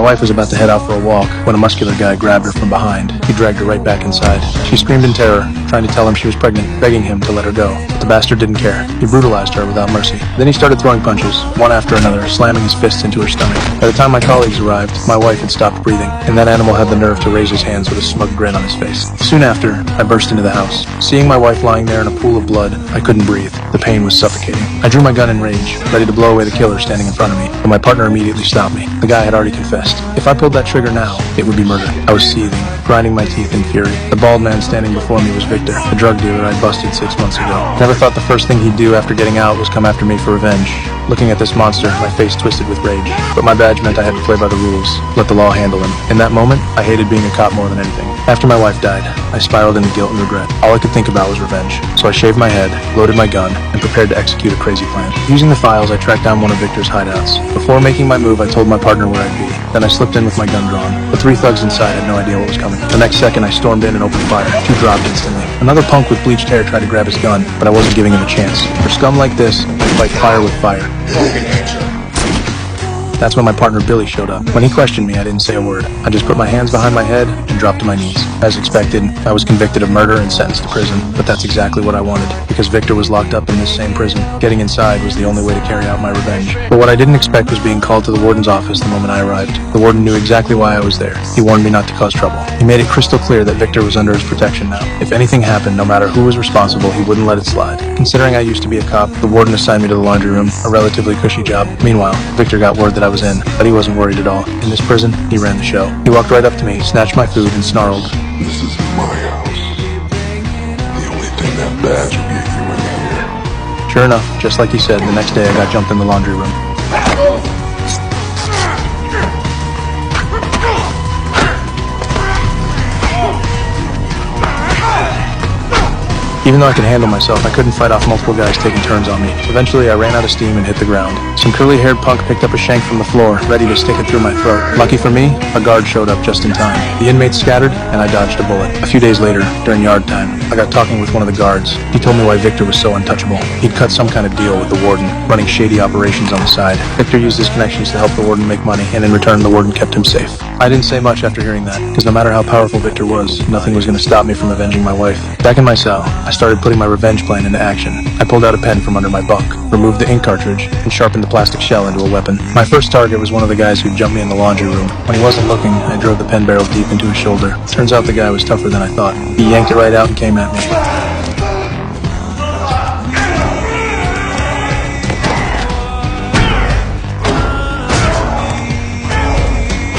My wife was about to head out for a walk when a muscular guy grabbed her from behind. He dragged her right back inside. She screamed in terror, trying to tell him she was pregnant, begging him to let her go. But the bastard didn't care. He brutalized her without mercy. Then he started throwing punches, one after another, slamming his fists into her stomach. By the time my colleagues arrived, my wife had stopped breathing, and that animal had the nerve to raise his hands with a smug grin on his face. Soon after, I burst into the house. Seeing my wife lying there in a pool of blood, I couldn't breathe. The pain was suffocating. I drew my gun in rage, ready to blow away the killer standing in front of me, but my partner immediately stopped me. The guy had already confessed. If I pulled that trigger now, it would be murder. I was seething, grinding my teeth in fury. The bald man standing before me was Victor, the drug dealer I'd busted 6 months ago. Never thought the first thing he'd do after getting out was come after me for revenge. Looking at this monster, my face twisted with rage. But my badge meant I had to play by the rules, let the law handle him. In that moment, I hated being a cop more than anything. After my wife died, I spiraled into guilt and regret. All I could think about was revenge. So I shaved my head, loaded my gun, and prepared to execute a crazy plan. Using the files, I tracked down one of Victor's hideouts. Before making my move, I told my partner where I'd be. Then I slipped in with my gun drawn. The 3 thugs inside had no idea what was coming. The next second, I stormed in and opened fire. 2 dropped instantly. Another punk with bleached hair tried to grab his gun, but I wasn't giving him a chance. For scum like this, I fight fire with fire. That's when my partner Billy showed up. When he questioned me, I didn't say a word. I just put my hands behind my head and dropped to my knees. As expected, I was convicted of murder and sentenced to prison, but that's exactly what I wanted, because Victor was locked up in this same prison. Getting inside was the only way to carry out my revenge. But what I didn't expect was being called to the warden's office the moment I arrived. The warden knew exactly why I was there. He warned me not to cause trouble. He made it crystal clear that Victor was under his protection now. If anything happened, no matter who was responsible, he wouldn't let it slide. Considering I used to be a cop, the warden assigned me to the laundry room, a relatively cushy job. Meanwhile, Victor got word that I was in, but he wasn't worried at all. In this prison, he ran the show. He walked right up to me, snatched my food, and snarled, "This is my house. The only thing that badge will get you in here." Sure enough, just like he said, the next day I got jumped in the laundry room. Even though I could handle myself, I couldn't fight off multiple guys taking turns on me. Eventually, I ran out of steam and hit the ground. Some curly-haired punk picked up a shank from the floor, ready to stick it through my throat. Lucky for me, a guard showed up just in time. The inmates scattered, and I dodged a bullet. A few days later, during yard time, I got talking with one of the guards. He told me why Victor was so untouchable. He'd cut some kind of deal with the warden, running shady operations on the side. Victor used his connections to help the warden make money, and in return, the warden kept him safe. I didn't say much after hearing that, because no matter how powerful Victor was, nothing was going to stop me from avenging my wife. Back in my cell, I started putting my revenge plan into action. I pulled out a pen from under my bunk, removed the ink cartridge, and sharpened the plastic shell into a weapon. My first target was one of the guys who jumped me in the laundry room. When he wasn't looking, I drove the pen barrel deep into his shoulder. Turns out the guy was tougher than I thought. He yanked it right out and came at me.